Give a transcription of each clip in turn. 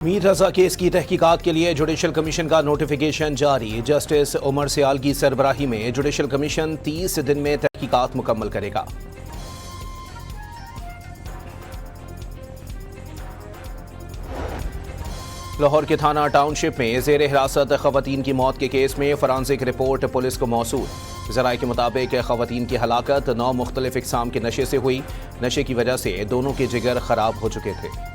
मीर रजा case की तहकीकात के लिए जुडिशल कमीशन का नोटिफिकेशन जारी। जस्टिस उमर सियाल की सरबराही में जुडिशल कमीशन 30 दिन में तहकीकात मुकम्मल करेगा। लाहौर के थाना टाउनशिप में जेर हिरासत खवातीन की मौत के केस में फॉरेंसिक रिपोर्ट पुलिस को मौसूल। ज़राए के मुताबिक खवातीन की हलाकत 9 मुख्तलिफ इक़साम के नशे से हुई। नशे की वजह से दोनों के जिगर खराब हो चुके थे।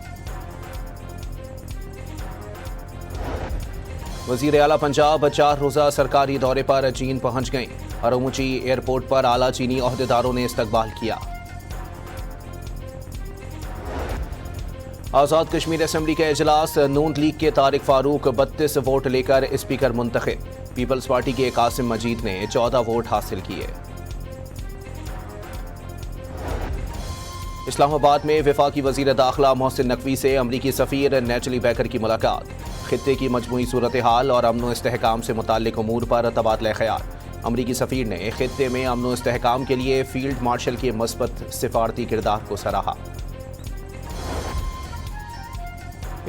वज़ीर आला पंजाब 4 रोज़ा सरकारी दौरे पर चीन पहुंच गईं। हरोमुची एयरपोर्ट पर आला चीनी ओहदेदारों ने इस्तकबाल किया। आज़ाद कश्मीर असेंबली का इजलास, नून लीग के तारिक फारूक 32 वोट लेकर स्पीकर मुंतखब। पीपल्स पार्टी के कासिम मजीद ने 14 वोट हासिल किए। इस्लामाबाद में वफाकी वज़ीर दाखिला मोहसिन नकवी से अमरीकी सफ़ीर नेटली बैकर की मुलाकात। खित्ते की मजमूई सूरत हाल और अमन इस्तेहकाम से मुताल्लिक उमूर पर तबादला ख्याल। अमरीकी सफ़ीर ने खित्ते में अमन इस्तेहकाम के लिए फील्ड मार्शल के मस्बत सिफारती किरदार को सराहा।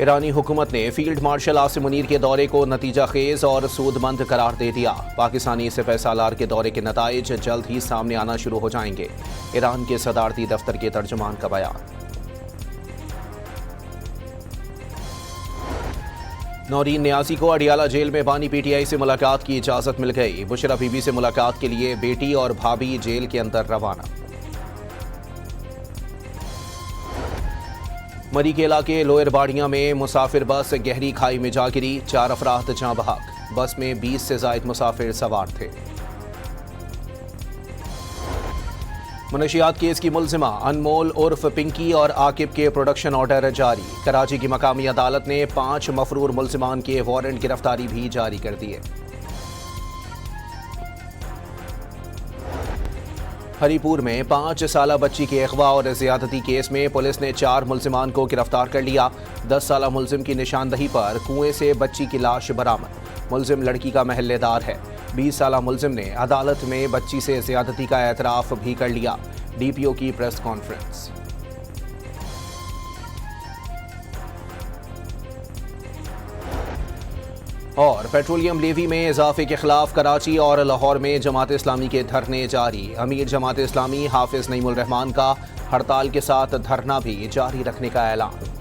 ईरानी हुकूमत ने फील्ड मार्शल आसिम मुनीर के दौरे को नतीजा खेज और सूदमंद करार दे दिया। पाकिस्तानी सिपह सालार के दौरे के नताइज जल्द ही सामने आना शुरू हो जाएंगे। ईरान के सदारती दफ्तर के तर्जुमान का बयान। नौरीन नियाज़ी को अडियाला जेल में बानी PTI से मुलाकात की इजाज़त मिल गई। बुशरा बीबी से मुलाकात के लिए बेटी और भाभी जेल के अंदर रवाना। मरी के इलाके लोअर बाड़ियां में मुसाफिर बस गहरी खाई में जा गिरी। 4 अफराद जाँ बहक। बस में 20 से ज़ायद मुसाफिर सवार थे। मनशियात केस की मुलजिमा अनमोल उर्फ पिंकी और आकिब के प्रोडक्शन ऑर्डर जारी। कराची की मकामी अदालत ने 5 मफरूर मुलजिमान के वारंट गिरफ्तारी भी जारी कर दिए। हरीपुर में 5 साला बच्ची के अगवा और ज़्यादती केस में पुलिस ने 4 मुलजिमान को गिरफ्तार कर लिया। 10 साला मुलजिम की निशानदही पर कुएं से बच्ची की लाश बरामद। मुलजिम लड़की का महल्लेदार है। 20 साला मुलजिम ने अदालत में बच्ची से ज़्यादती का एतराफ़ भी कर लिया। DPO की प्रेस कॉन्फ्रेंस। और पेट्रोलियम लेवी में इजाफे के खिलाफ कराची और लाहौर में जमात इस्लामी के धरने जारी। अमीर जमात इस्लामी हाफिज नईमुल रहमान का हड़ताल के साथ धरना भी जारी रखने का ऐलान।